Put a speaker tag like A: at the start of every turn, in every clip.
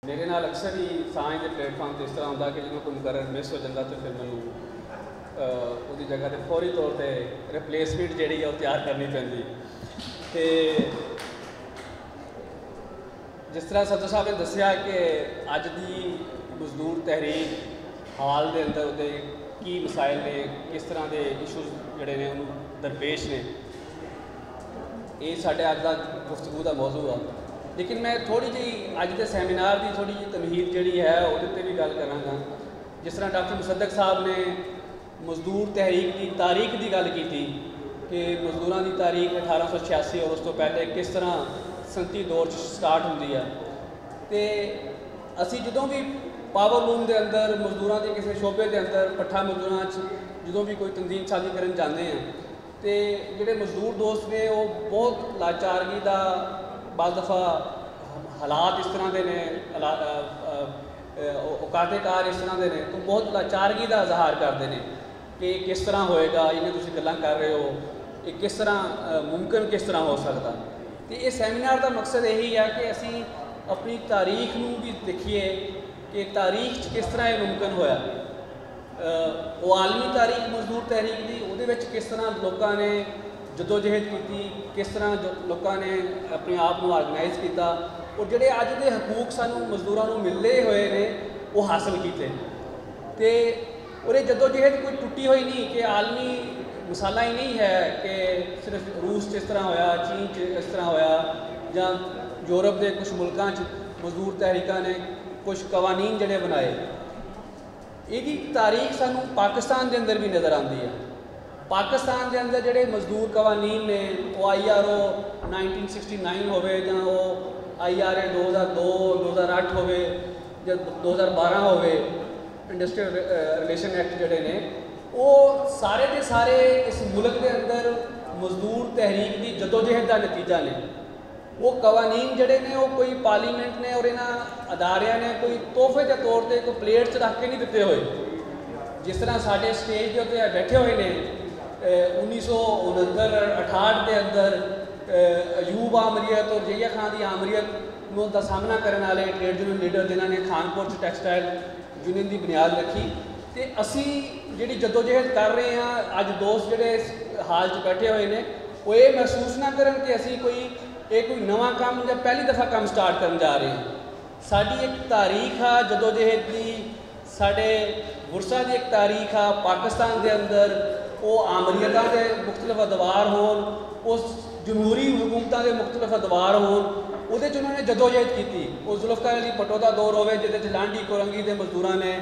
A: मेरे नाल अक्सर ही सांझ के प्लेटफॉर्म पर इस तरह होंगे कि जो कोई मुकर्रर मिस हो जाता तो फिर मैं उसकी जगह पर फौरी तौर पर रिप्लेसमेंट जी तैयार करनी पैंती। तो जिस तरह सदर साहब ने दसिया कि अज की मजदूर तहरीक हाल के अंदर वो की मसाइल ने किस तरह के इशूज़ जोड़े ने उन्होंने दरपेश ने, ये साढ़े अज का गुफ्तगू का मौजू आ। लेकिन मैं थोड़ी जी अज के सैमीनार की थोड़ी जी तमहीद जी है वो भी गल कराँगा। जिस तरह डॉक्टर मुसद्दक साहब ने मजदूर तहरीक की तारीख की गल की थी कि मजदूरों की तारीख 1886 और उस तो पहले किस तरह सनती दौर स्टार्ट होंगी है। तो असी जो भी पावर लूम के अंदर मजदूरों के किसी शोबे के अंदर पट्ठा मजदूरों जो भी कोई तंजीम साजी करन जाते हैं तो जोड़े मजदूर दोस्त ने वो बहुत लाचारगी का बज दफ़ा हालात इस तरह के ने औकाते कार इस तरह के ने तो बहुत लाचारगी का इजहार करते हैं कि किस तरह होएगा, इन्हें तुम गल्लां कर रहे हो, ये किस तरह मुमकिन किस तरह हो सकता। तो ये सैमीनार का मकसद यही है कि असी अपनी तारीख में भी देखिए कि तारीख किस तरह ये मुमकिन होया। वो आलमी तारीख मजदूर तहरीक की वो किस तरह लोगों ने जदोजहद की, किस तरह लोगों ने अपने आप को ऑर्गेनाइज किया और जोड़े अज के हकूक सानू मजदूरों को मिलते हुए ने वो हासिल किए। तो और जदोजहद कोई टुटी हुई नहीं कि आलमी मिसाल ही नहीं है कि सिर्फ रूस इस तरह होया, चीन इस तरह होया या यूरोप के कुछ मुल्कों मजदूर तहरीकों ने कुछ कवानीन जड़े बनाए। यदी तारीख सानू पाकिस्तान के अंदर भी नज़र आती है। पाकिस्तान के अंदर जोड़े मजदूर कवानीन ने वो IRO 1969 हो वो IRA 2002 2008 हो 2012 हो इंडस्ट्रियल रिलेशन एक्ट जोड़े ने वो सारे के सारे इस मुल्क के अंदर मजदूर तहरीक की जदोजहद का नतीजा ने। वो कवानीन जोड़े ने वो कोई पार्लीमेंट ने और इन्होंने अदारिया ने कोई तोहफे के तौर पर कोई प्लेट च रख के नहीं दिते हुए। जिस तरह साढ़े स्टेज के उत्ते बैठे हुए ने 1969-68 के अंदर अयूब आमरीयत और जहिया खान की आमरीयत का सामना करने वाले ट्रेड यूनियन लीडर जिन्होंने खानपुर टैक्सटाइल यूनियन की बुनियाद रखी। तो असी जी जदोजहद कर रहे हैं अज दोस्त जोड़े हाल च बैठे हुए हैं वो ये महसूस ना करन कि असी कोई नवा काम या पहली दफ़ा काम स्टार्ट करने जा रहे हैं। साड़ी एक तारीख आ जदोजहद की, साढ़े गुरसा की एक तारीख आ पाकिस्तान के अंदर वो आमरीयतों के मुख्तलिफ अदवार हो, उस जमहूरी हुकूमतों के मुख्तलिफ अदवार हो, वो उन्होंने जदोजहद की। वो जुल्फकार अली भट्टो का दौर हो जिसे लांडी कोरंगी के मजदूरों ने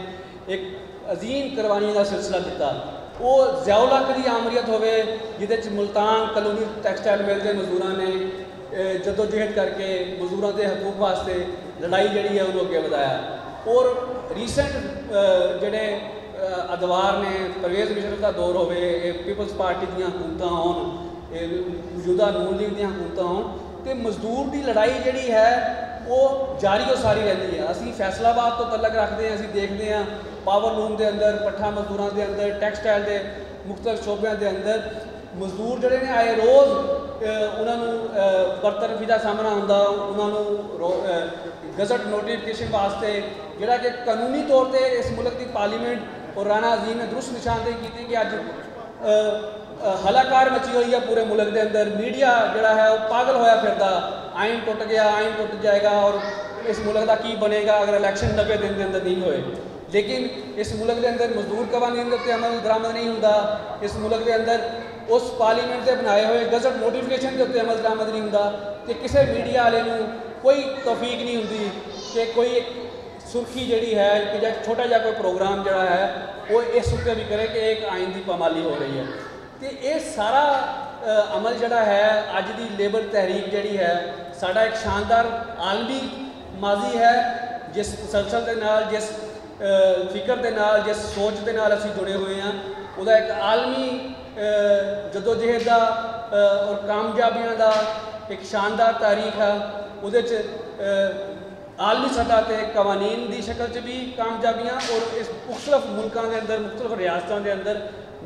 A: एक अजीम कुर्बानी का सिलसिला दिता। वो ज़ियाउल हक की आमरीयत हो जिसे मुल्तान कलोनी टैक्सटाइल मिल के मजदूरों ने जदोजहद करके मजदूरों के हकूक वास्ते लड़ाई जी है उन्होंने अगे बढ़ाया। और रीसेंट जोड़े अदवार ने परवेज़ मुशर्रफ का दौर हो पीपल्स पार्टी दी हुकूमत हो मौजूदा नून लीग दी हुकूमत हो तो मजदूर की लड़ाई जी है वो जारी और सारी रहती है। असी फैसलाबाद तो तलक रखते हैं, असी देखते हैं पावर लूम के अंदर पट्ठा मजदूरों के अंदर टैक्सटाइल के मुख्तलिफ शोबों के अंदर मजदूर जोड़े ने आए रोज़ उन्होंने बरतरफी का सामना होंदा, उन्होंने गजट नोटिफिकेशन वास्ते जोड़ा कि कानूनी तौर पर इस मुल्क की पार्लीमेंट और राणा अजीम ने दुरुस्त निशानदेही की कि अज हलाकार मची हुई है पूरे मुल्क के अंदर। मीडिया जोड़ा है वो पागल होया फिरदा, आइन टुट गया, आइन टुट जाएगा और इस मुल्क का की बनेगा अगर इलैक्शन 90 दिन के अंदर नहीं होए। लेकिन इस मुल्क के अंदर मजदूर कवानीन के उत्ते अमल दरामद नहीं होंदा, इस मुल्क के अंदर उस पार्लीमेंट के बनाए हुए गजट नोटिफिकेशन के उत्ते अमल दरामद नहीं होंदा कि किसी मीडिया वाले कोई तौफीक नहीं होंदी कि कोई सुर्खी जी है कि छोटा जा कोई प्रोग्राम जोड़ा है वो इस उत्ते भी करे कि एक आइन की पामाली हो रही है। तो ये सारा अमल जोड़ा है अज की लेबर तहरीक जी है साड़ा एक शानदार आलमी माजी है जिस तसलसल के नाल जिस फिक्र के नाल जिस सोच के नाल असी जुड़े हुए हैं वह एक आलमी जदोजहद का और कामयाबियों का एक शानदार तारीख है। वो आलमी सतह पर कवानीन की शक्ल च भी कामयाबियाँ और इस मुख्तलिफ मुल्कों के अंदर मुख्तलिफ रियासतों के अंदर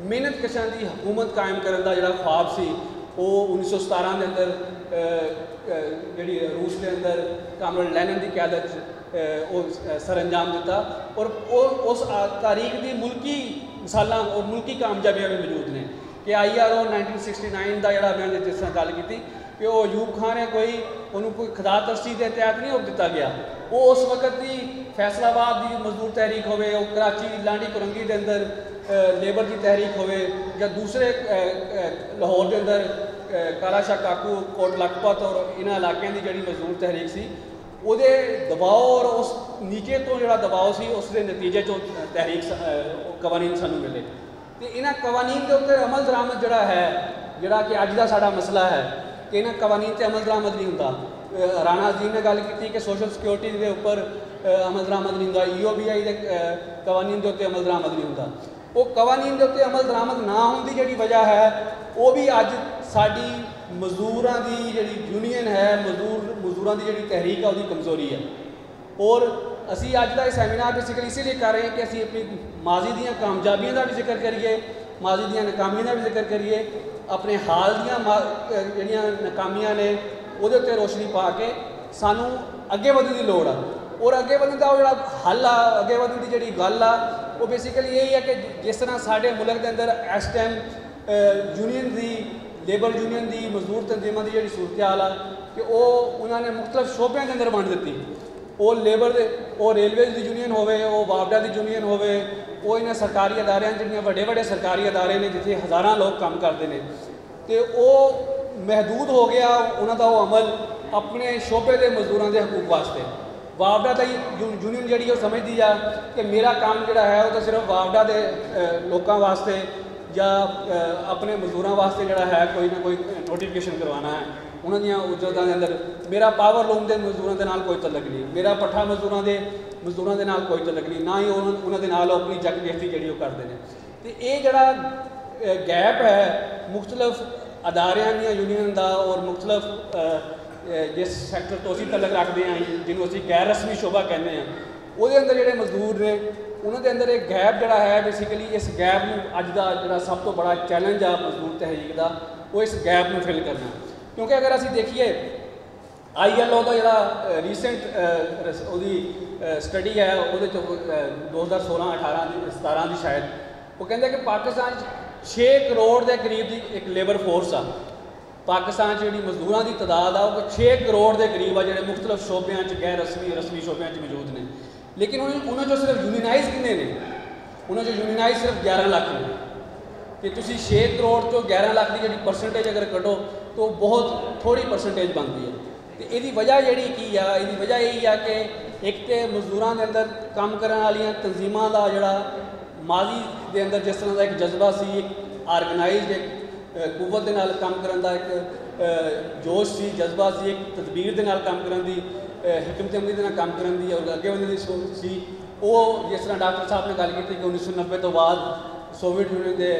A: मेहनत कशां की हुकूमत कायम करने का जोड़ा ख्वाब सी वो 1917 के अंदर जी रूस के अंदर कामल लैनन की क्यादत सर अंजाम दिता और उस तारीख की मुल्की मिसालां और मुल्की कामयाबियां भी मौजूद ने कि IRO 1969 का जोड़ा मैं जिस तरह गल की कि वो अयूब खान है उन्होंने कोई खुदा तरसी के तहत नहीं दिता गया। वो उस वक्त की फैसलाबाद की मजदूर तहरीक हो, कराची लांडी कुरंगी के अंदर लेबर की तहरीक हो, या दूसरे लाहौर के अंदर काला शाह काकू कोट लखपत और इन्होंने इलाकों की जी मजदूर तहरीक सी ਉਹਦੇ दबाव और उस नीचे तो जो दबाव सी उसके नतीजे चो तहरीक कवानीन सानू मिले। तो इन्होंने कवानीन के उत्ते अमल दरामद जोड़ा है जोड़ा कि अज का साडा मसला है कि इन्होंने कवानीन से अमल दरामद नहीं होंदा। राणा अजीम ने गल की कि सोशल सिक्योरिटी के उपर अमल दरामद नहीं होंदा, EOBI के कवानीन के उत्ते अमल दरामद नहीं होंदा। वो कवानीन के उत्ते अमल दरामद ना होने की जी वजह है वो भी अज साडी मजदूरों की जी यूनीयन है, मजदूरों की जी तहरीक है, वो कमज़ोरी है। और असी अज का सैमीनार बेसिकली इसीलिए कर रहे हैं कि असी अपनी माजी दी कामयाबियों का भी जिक्र करिए, माजी दी नाकामियों का भी जिक्र करिए, अपने हाल दियाँ नाकामियां ने वो रोशनी पा के सानू अगे बढ़ने की लौड़ आ। और अगे बढ़ने का जो हल आ, अगे बढ़ने की जी गल आ, वो बेसिकली यही है कि जिस तरह साढ़े मुल्क के अंदर इस टाइम यूनीयन की लेबर यूनीयन की मजदूर तंजीमों की जी सूरत हाल आ कि वो उन्होंने मुख्तलिफ शोबे के अंदर वंड दी। वो लेबर दे वो रेलवेज की यूनीयन हो, वापडा की यूनीयन हो, वो इन्हें सरकारी अदारे जिन्हें बड़े बड़े सरकारी अदारे ने जिथे हज़ारां लोग काम करते हैं, तो वो महदूद हो गया उन्होंने वो अमल अपने शोबे के मजदूरों के हकूक वास्ते। वापडा का यूनीयन जी समझती है कि मेरा काम जोड़ा है वो तो सिर्फ वापडा के लोगों वास्ते या अपने मजदूरों वास्ते जोड़ा है कोई ना कोई नोटिफिकेशन करवाना है उन्होंने उजरतों के अंदर। मेरा पावर लूम के मजदूरों के नाल कोई तलक नहीं, मेरा पट्ठा मजदूरों के नाल कोई तलक नहीं, ना ही उन्होंने नाल अपनी जग बेख्ती जी करते हैं। तो ये जोड़ा गैप है मुख्तलिफ अदारियां दी यूनीयन का और मुख्तलिफ जिस सैक्टर तो असी तलक रखते हैं जिन्होंने असी गैर रस्मी शोभा कहते हैं, वो अंदर जोड़े मजदूर ने उन्होंने अंदर एक गैप जोड़ा है। बेसिकली इस गैप में अज का जो सब तो बड़ा चैलेंज आ मजदूर तहरीक का वो इस गैप में फिल करना। क्योंकि अगर असी देखिए ILO का जोड़ा रीसेंट वो स्टडी है वो 2016-18-17 की शायद वो कहते कि पाकिस्तान 6 करोड़ के करीब की एक लेबर फोर्स आ। पाकिस्तान जी मजदूरों की तादाद आ वो 6 करोड़ के करीब आ जो मुख्तलिफ शोबों गैर रस्मी शोबों मौजूद ने। लेकिन उन्होंने सिर्फ यूनीनाइज कितने ने, उन्होंने यूनीनाइज सिर्फ 11 लाख ने। कि तुम 6 करोड़ तो 11 लाख की जी परसेंटेज अगर कटो तो बहुत थोड़ी परसेंटेज बनती है। तो ये वजह जी की है, वजह यही है कि एक तो मजदूरों के अंदर काम करने वाली तंजीमों का जोड़ा माजी के अंदर जिस तरह का एक जज्बा सी, एक आर्गनाइज एक कुव्वत के नाल काम करने का एक जोश सी, जज्बा सी, एक तदबीर के नाल काम करने की हिकमत अमली के नाल काम करने की और अगे बढ़ने की सोच सी। वो जिस तरह डॉक्टर साहब ने गल की कि 1990 तो बाद सोवियत यूनियन के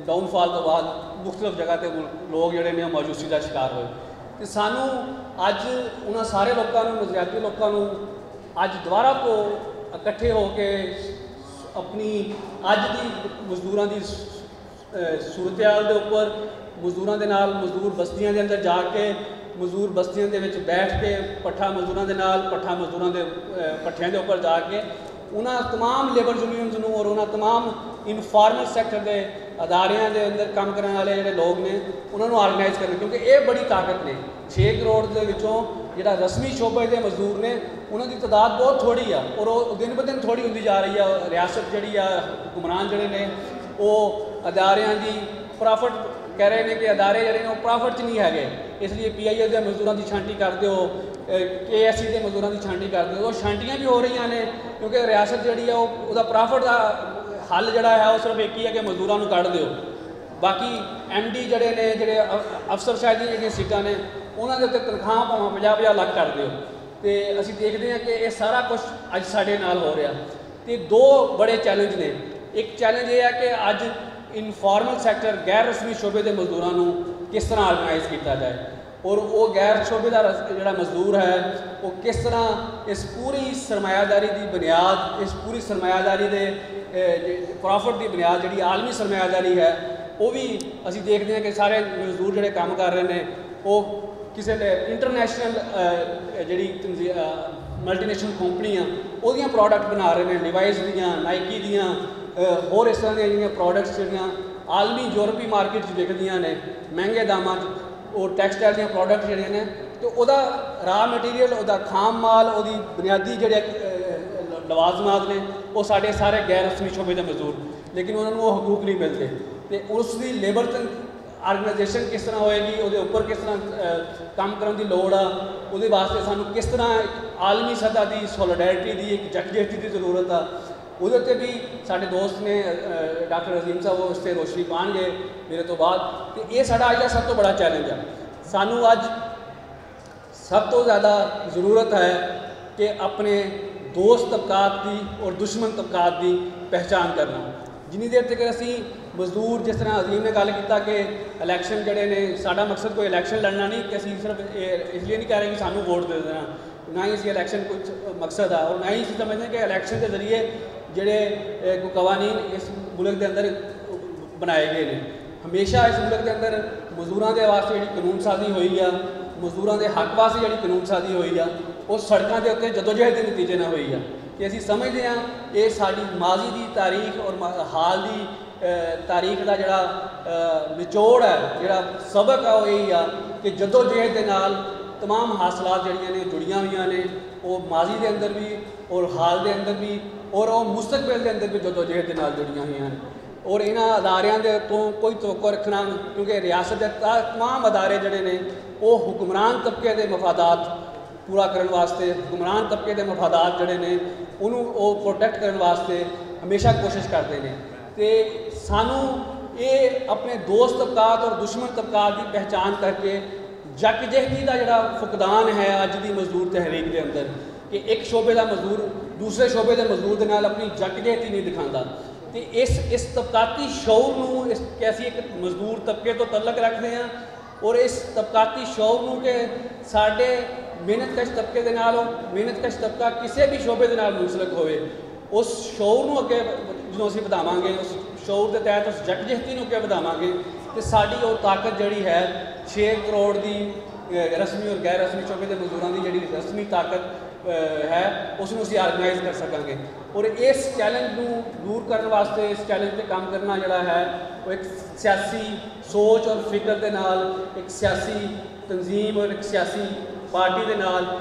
A: डाउनफॉल तो बाद मुख्तलिफ जगह पर लोग जोड़े ने मायूसी का शिकार हुए। तो सानू अज उन्होंने सारे लोगों नज़रियाती लोगों अज दोबारा को इकट्ठे होकर अपनी अज की मजदूरों की सूरत हाल के उपर मजदूरों के नाल मजदूर बस्तियों के अंदर जाके मजदूर बस्तियों के बैठ के पट्ठा मजदूरों के नाल पट्ठा मजदूरों के पट्ठियां के उपर जाके उन्होंने तमाम लेबर यूनियंस और उन्होंने तमाम इनफॉर्मल सैक्टर के अदारियां के अंदर काम करने वाले जोड़े लोग ने उन्होंने ऑर्गेनाइज करना। क्योंकि ये बड़ी ताकत ने 6 करोड़ के विचों जो रस्मी शोबे के मजदूर ने उन्होंने तादाद बहुत थोड़ी है और वो दिन ब दिन थोड़ी होती जा रही है। रियासत जी हुक्मरान जोड़े ने वो अदारियां की प्रॉफिट कह रहे हैं कि अदारे जोड़े वो प्रॉफिट च नहीं है, इसलिए PIL के मजदूरों की छांटी कर दो, KSE के मजदूरों की छांटी कर दो। वो छांटियाँ भी हो रही ने क्योंकि रियासत जी है वो प्रॉफिट का हल जोड़ा है वो सिर्फ एक ही है कि मजदूरों को कढ़ दो। बाकी MD जोड़े ने जोड़े अफसरशाही जी सीटां ने उन्होंने उत्ते तनख्वाह भावें 50-50 लाख कर दो। तो असीं देखते हैं कि ये सारा कुछ अज साडे नाल हो रहा। तो 2 बड़े चैलेंज ने। एक चैलेंज ये है कि अज इनफॉर्मल सैक्टर गैर रस्मी शोबे के मजदूरों को किस तरह ऑर्गेनाइज किया जाए और वो गैर शोबे का जोड़ा मजदूर है वो किस तरह इस पूरी सरमायादारी की बुनियाद इस पूरी सरमायादारी के प्रॉफिट की बुनियाद जी आलमी सरमायादारी है वो भी असी देखते हैं कि सारे मजदूर जोड़े काम कर रहे हैं वो किसी इंटरनेशनल जी ਮਲਟੀਨੈਸ਼ਨਲ ਕੰਪਨੀਆਂ ਉਹਦੀਆਂ ਪ੍ਰੋਡਕਟ ਬਣਾ ਰਹੇ ਨੇ, ਲਿਵਾਈਸ ਦੀਆਂ, ਨਾਈਕੀ ਦੀਆਂ, ਹੋਰ ਇਸ ਤਰ੍ਹਾਂ ਦੀਆਂ ਜਿਹੜੀਆਂ ਪ੍ਰੋਡਕਟਸ ਜਿਹੜੀਆਂ ਆਲਮੀ ਯੂਰਪੀ ਮਾਰਕੀਟ 'ਚ ਵਿਕਦੀਆਂ ਨੇ ਮਹਿੰਗੇ ਦਾਮਾਂ 'ਚ, ਉਹ ਟੈਕਸਟਾਈਲ ਦੀਆਂ ਪ੍ਰੋਡਕਟ ਜਿਹੜੀਆਂ ਨੇ, ਤੇ ਉਹਦਾ ਰਾ ਮਟੀਰੀਅਲ, ਉਹਦਾ ਖਾਮ ਮਾਲ, ਉਹਦੀ ਬੁਨਿਆਦੀ ਜਿਹੜੇ ਲਵਾਜ਼ਮਾਤ ਨੇ, ਉਹ ਸਾਡੇ ਸਾਰੇ ਗੈਰ ਰਸਮੀ ਸ਼ੋਬੇ ਦੇ ਮਜ਼ਦੂਰ, ਲੇਕਿਨ ਉਹਨਾਂ ਨੂੰ ਉਹ ਹਕੂਕ ਨਹੀਂ ਮਿਲਦੇ। ਤੇ ਉਸ ਦੀ ਲੇਬਰ ਆਰਗੇਨਾਈਜੇਸ਼ਨ ਕਿਸ ਤਰ੍ਹਾਂ ਹੋਏਗੀ, ਉਹਦੇ ਉੱਪਰ ਕਿਸ ਤਰ੍ਹਾਂ ਕੰਮ ਕਰਨ ਦੀ ਲੋੜ ਆ, ਉਹਦੇ ਵਾਸਤੇ ਸਾਨੂੰ ਕਿਸ ਤਰ੍ਹਾਂ ਆਲਮੀ ਸਤ੍ਹਾ ਦੀ ਸੋਲੀਡੈਰਿਟੀ ਦੀ, ਇੱਕ ਯਕਜਹਿਤੀ ਦੀ ਜ਼ਰੂਰਤ ਆ। ਉਹਦੇ ਉੱਤੇ ਵੀ ਸਾਡੇ ਦੋਸਤ ਨੇ ਡਾਕਟਰ ਅਜ਼ੀਮ ਸਾਹਿਬ ਉਹ ਉਸ 'ਤੇ ਰੋਸ਼ਨੀ ਪਾਉਣਗੇ ਮੇਰੇ ਤੋਂ ਬਾਅਦ। ਤੇ ਇਹ ਸਾਡਾ ਅੱਜ ਦਾ ਸਭ ਤੋਂ ਬੜਾ ਚੈਲੰਜ ਆ। ਸਾਨੂੰ ਅੱਜ ਸਭ ਤੋਂ ਜ਼ਿਆਦਾ ਜ਼ਰੂਰਤ ਹੈ ਕਿ ਆਪਣੇ ਦੋਸਤ ਤਬਕਾਤ ਦੀ ਔਰ ਦੁਸ਼ਮਣ ਤਬਕਾਤ ਦੀ ਪਹਿਚਾਣ ਕਰਨਾ। ਜਿੰਨੀ ਦੇਰ ਤੱਕ ਅਸੀਂ ਮਜ਼ਦੂਰ, ਜਿਸ ਤਰ੍ਹਾਂ ਅਜ਼ੀਮ ਨੇ ਗੱਲ ਕੀਤਾ ਕਿ ਇਲੈਕਸ਼ਨ ਜਿਹੜੇ ਨੇ, ਸਾਡਾ ਮਕਸਦ ਕੋਈ ਇਲੈਕਸ਼ਨ ਲੜਨਾ ਨਹੀਂ, ਕਿ ਅਸੀਂ ਸਿਰਫ ਇਸ ਲਈ ਨਹੀਂ ਕਹਿ ਰਹੇ ਕਿ ਸਾਨੂੰ ਵੋਟ ਦੇ ਦੇਣਾ, ਨਾ ਹੀ ਅਸੀਂ ਇਲੈਕਸ਼ਨ ਕੁਝ ਮਕਸਦ ਆ, ਔਰ ਨਾ ਹੀ ਅਸੀਂ ਸਮਝਦੇ ਕਿ ਇਲੈਕਸ਼ਨ ਦੇ ਜ਼ਰੀਏ ਜਿਹੜੇ ਕੋਈ ਕਵਾਨੀਨ ਇਸ ਮੁਲਕ ਦੇ ਅੰਦਰ ਬਣਾਏ ਗਏ ਨੇ। ਹਮੇਸ਼ਾ ਇਸ ਮੁਲਕ ਦੇ ਅੰਦਰ ਮਜ਼ਦੂਰਾਂ ਦੇ ਵਾਸਤੇ ਜਿਹੜੀ ਕਾਨੂੰਨ ਸਾਜ਼ੀ ਹੋਈ ਆ, ਮਜ਼ਦੂਰਾਂ ਦੇ ਹੱਕ ਵਾਸਤੇ ਜਿਹੜੀ ਕਾਨੂੰਨ ਸਾਜ਼ੀ ਹੋਈ ਆ, ਉਹ ਸੜਕਾਂ ਦੇ ਉੱਤੇ ਜਦੋਜਹਿਦ ਦੇ ਨਤੀਜੇ ਨਾਲ ਹੋਈ ਆ। ਕਿ ਅਸੀਂ ਸਮਝਦੇ ਹਾਂ ਇਹ ਸਾਡੀ ਮਾਜ਼ੀ ਦੀ ਤਾਰੀਖ ਔਰ ਹਾਲ ਦੀ ਤਾਰੀਖ ਦਾ ਜਿਹੜਾ ਨਿਚੋੜ ਹੈ, ਜਿਹੜਾ ਸਬਕ ਆ, ਉਹ ਇਹੀ ਆ ਕਿ ਜਦੋਜਹਿਦ ਦੇ ਨਾਲ तमाम हासिलात जड़ियाँ ने जुड़ियाँ हुई ने, वो माजी के अंदर भी और हाल के अंदर भी और वो मुस्तकबिल के अंदर भी जदोजहद के नाल जुड़ियाँ हुई हैं। और इन्होंने अदारियां दे तो कोई तवक्को रखना, क्योंकि रियासत के तमाम अदारे जड़े ने वो हुक्मरान तबके के मफादात पूरा करने वास्ते, हुक्मरान तबके के मफादात जड़े ने उन्होंने प्रोटेक्ट करने वास्ते हमेशा कोशिश करते हैं। तो सानू ये अपने दोस्त तबकात और दुश्मन तबकात की पहचान करके जकजहती का जोड़ा फुकदान है अज की मजदूर तहरीक के अंदर, कि एक शोबे का मजदूर दूसरे शोबे के मजदूर के नाल अपनी जकजहती नहीं दिखाता। तो इस तबकाती शौर नूं कि असीं एक मजदूर तबके तो तलक रखते हैं और इस तबकाती शौर नूं कि साडे मेहनतकश तबके के नाल मेहनतकश तबका किसी भी शोबे के नाल मुंसलिक होवे, उस शौर नूं अगे जो असीं वधावांगे, उस शौर के तहत उस जकजहती नूं अगे वधावांगे, तो साडी वो ताकत जिहड़ी है 6 करोड़ की रस्मी और गैर रस्मी शोबे के मजदूरों की जी रस्मी ताकत है उसनूं असीं ऑर्गेनाइज कर सकांगे। और इस चैलेंज को दूर करने वास्ते, इस चैलेंज पर काम करना जोड़ा है वो एक सियासी सोच और फिक्र के नाल, एक सियासी तंजीम और एक सियासी पार्टी के नाल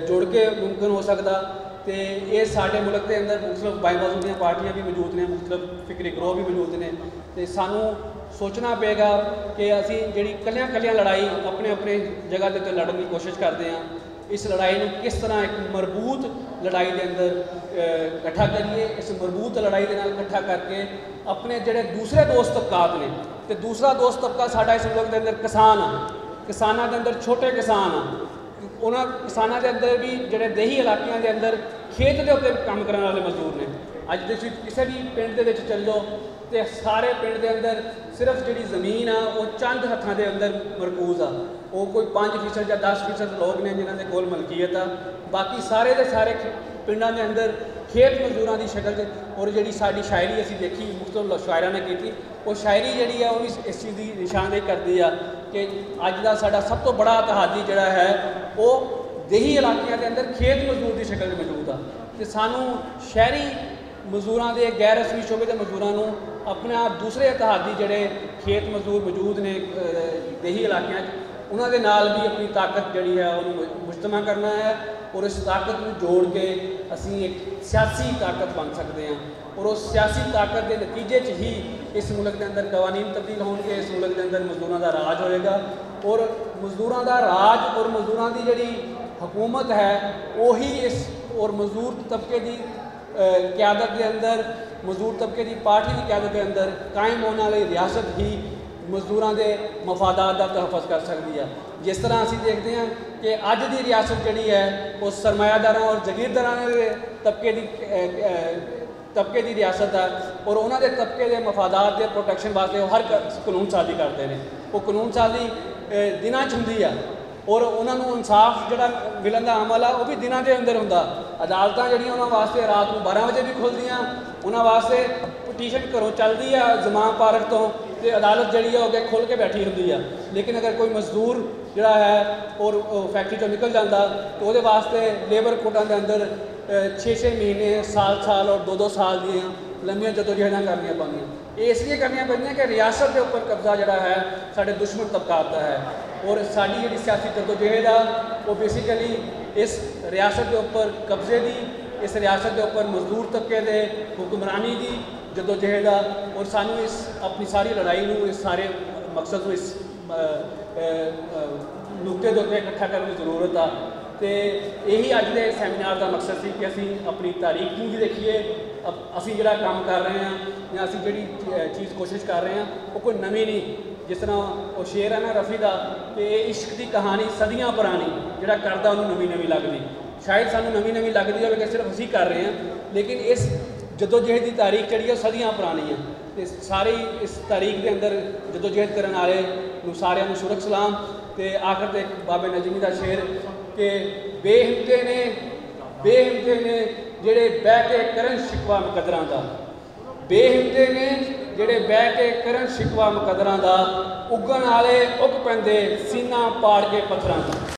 A: जुड़ के मुमकिन हो सकता। तो ये साढ़े मुल्क के अंदर मुख्तलिफ बाईबाजू दी पार्टियां भी मौजूद ने, मुख्तलिफ फिक्री ग्रोह भी मौजूद ने। तो सानू सोचना पेगा कि असी जी कलियां लड़ाई अपने अपने जगह के लड़न की कोशिश करते हैं, इस लड़ाई को किस तरह एक मरबूत लड़ाई के अंदर इकट्ठा करिए। इस मरबूत लड़ाई के नाल इकट्ठा करके अपने जोड़े दूसरे दोस्त तबकात ने, तो दूसरा दोस्त तबका साडा इस मुल्क के अंदर किसान आ, किसानों के अंदर छोटे किसान आ, उन्होंने किसानों के अंदर भी जोड़े देही इलाकों के अंदर खेत के उत्ते काम करने वाले मजदूर ने। अज तुसीं किसी भी पिंड के चल जाओ तो सारे पिंड के अंदर सिर्फ जी जमीन आ वो चंद हथों के अंदर मरकूज आ, वो कोई 5% या 10% लोग ने जिन्होंने कोल मलकीयत आ, बाकी सारे के सारे पिंडों के अंदर खेत मजदूरों की शक्ल। और जी साड़ी शायरी असी देखी मुख्तलिफ शायरा ने की, वो शायरी जी है वो भी इस चीज़ की निशानदेही करती है कि अज का साडा सब तो बड़ा तहादी जोड़ा है वो देही इलाकों के अंदर खेत मजदूर की शक्ल मौजूद आ। तो सानू शहरी मजदूरों के गैर रस्मी शोबे के मजदूरों को अपने आप दूसरे तहादी जोड़े खेत मजदूर मौजूद ने देही इलाकों उन्होंने नाल भी अपनी ताकत जी है उन्होंने मुजतमा करना है। और इस ताकत को जोड़ के असी एक सियासी ताकत बन सकते हैं, और उस सियासी ताकत के नतीजे ही इस मुल्क के अंदर कवानीन तब्दील होंगे, इस मुल्क के अंदर मजदूरों का राज होएगा। और मजदूरों का राज और मजदूरों की जी हुकूमत है वही इस और मजदूर तबके की क्यादत के अंदर, मजदूर तबके की पार्टी की क्यादत के अंदर कायम होने वाली रियासत ही मजदूरों के मफादात का तहफ़्फ़ुज़ कर सकती है। जिस तरह असी देखते हैं कि अज की रियासत जी है वो सरमायादारां और जगीरदारां के तबके की रियासत है, और उन्होंने तबके के मफादात के प्रोटेक्शन वास्ते हर कानून साजी करते हैं। वो कानून साजी दिनां च हुंदी है और उन्होंने इंसाफ जोड़ा मिलन का अमल है वो भी दिनों के अंदर होंदा। अदालतां जिहड़ियां उन्होंने वास्ते रात को 12 बजे भी खुलदियां, उन्होंने वास्ते पटीशन घरों चलती है जमां पार्क तो अदालत जी है अगे खुल के बैठी होंगी है। लेकिन अगर कोई मजदूर ਜਿਹੜਾ ਹੈ ਔਰ ਫੈਕਟਰੀ ਚੋਂ ਨਿਕਲ ਜਾਂਦਾ ਤੇ ਉਹਦੇ ਵਾਸਤੇ ਲੇਬਰ ਕੋਟਾਂ ਦੇ ਅੰਦਰ 6-6 ਮਹੀਨੇ ਸਾਲ ਔਰ 2-2 ਸਾਲ ਦੀਆਂ ਲੰਮੀਆਂ ਜਦੋਜਹਿਦਾਂ ਕਰਨੀਆਂ ਪੈਂਦੀਆਂ। ਇਹ ਇਸ ਲਈ ਕਰਨੀਆਂ ਪੈਂਦੀਆਂ ਕਿ ਰਿਆਸਤ ਦੇ ਉੱਪਰ ਕਬਜ਼ਾ ਜਿਹੜਾ ਹੈ ਸਾਡੇ ਦੁਸ਼ਮਣ ਤਬਕਾਤ ਦਾ ਹੈ ਔਰ ਸਾਡੀ ਜਿਹੜੀ ਸਿਆਸੀ ਜਦੋਜਹਿਦ ਆ ਉਹ ਬੇਸਿਕਲੀ ਇਸ ਰਿਆਸਤ ਦੇ ਉੱਪਰ ਕਬਜ਼ੇ ਦੀ, ਇਸ ਰਿਆਸਤ ਦੇ ਉੱਪਰ ਮਜ਼ਦੂਰ ਤਬਕੇ ਦੇ ਹੁਕਮਰਾਨੀ ਦੀ ਜਦੋਜਹਿਦ ਆ ਔਰ ਸਾਨੂੰ ਇਸ ਆਪਣੀ ਸਾਰੀ ਲੜਾਈ ਨੂੰ, ਇਸ ਸਾਰੇ ਮਕਸਦ ਨੂੰ, ਇਸ ਨੁਕਤੇ ਦੇ ਉੱਤੇ ਇਕੱਠਾ ਕਰਨ ਦੀ ਜ਼ਰੂਰਤ ਆ। ਤੇ ਇਹੀ ਅੱਜ ਦੇ ਸੈਮੀਨਾਰ ਦਾ ਮਕਸਦ ਸੀ ਕਿ ਅਸੀਂ ਆਪਣੀ ਤਾਰੀਖ ਨੂੰ ਵੀ ਦੇਖੀਏ, ਅਸੀਂ ਜਿਹੜਾ ਕੰਮ ਕਰ ਰਹੇ ਹਾਂ ਜਾਂ ਅਸੀਂ ਜਿਹੜੀ ਚੀਜ਼ ਕੋਸ਼ਿਸ਼ ਕਰ ਰਹੇ ਹਾਂ ਉਹ ਕੋਈ ਨਵੀਂ ਨਹੀਂ। ਜਿਸ ਤਰ੍ਹਾਂ ਉਹ ਸ਼ੇਰ ਹੈ ਨਾ ਰਫੀ ਦਾ ਕਿ ਇਹ ਇਸ਼ਕ ਦੀ ਕਹਾਣੀ ਸਦੀਆਂ ਪੁਰਾਣੀ, ਜਿਹੜਾ ਕਰਦਾ ਉਹਨੂੰ ਨਵੀਂ ਲੱਗਦੀ। ਸ਼ਾਇਦ ਸਾਨੂੰ ਨਵੀਂ ਲੱਗਦੀ ਹੋਵੇ ਕਿ ਸਿਰਫ ਅਸੀਂ ਕਰ ਰਹੇ ਹਾਂ, ਲੇਕਿਨ ਇਸ ਜਦੋਜਹਿਦ ਦੀ ਤਾਰੀਖ ਜਿਹੜੀ ਹੈ ਸਦੀਆਂ ਪੁਰਾਣੀ ਹੈ ਤੇ ਸਾਰੀ ਇਸ ਤਾਰੀਖ ਦੇ ਅੰਦਰ ਜਦੋਜਹਿਦ ਕਰਨ ਵਾਲੇ ਨੂੰ ਸਾਰਿਆਂ ਨੂੰ ਸ਼ੁਰਕ ਸਲਾਮ। ਤੇ ਆਖਰ ਤੇ ਬਾਬੇ ਨਜਮੀ ਦਾ ਸ਼ੇਰ ਕਿ ਬੇਹਿੰਮਤੇ ਨੇ ਜਿਹੜੇ ਬਹਿ ਕੇ ਕਰਨ ਸ਼ਿਕਵਾ ਮੁਕੱਦਰਾਂ ਦਾ, ਬੇਹਿੰਮਤੇ ਨੇ ਜਿਹੜੇ ਬਹਿ ਕੇ ਕਰਨ ਸ਼ਿਕਵਾ ਮੁਕੱਦਰਾਂ ਦਾ, ਉੱਗਣ ਵਾਲੇ ਉੱਗ ਪੈਂਦੇ ਸੀਨਾ ਪਾੜ ਕੇ ਪੱਥਰਾਂ ਦਾ।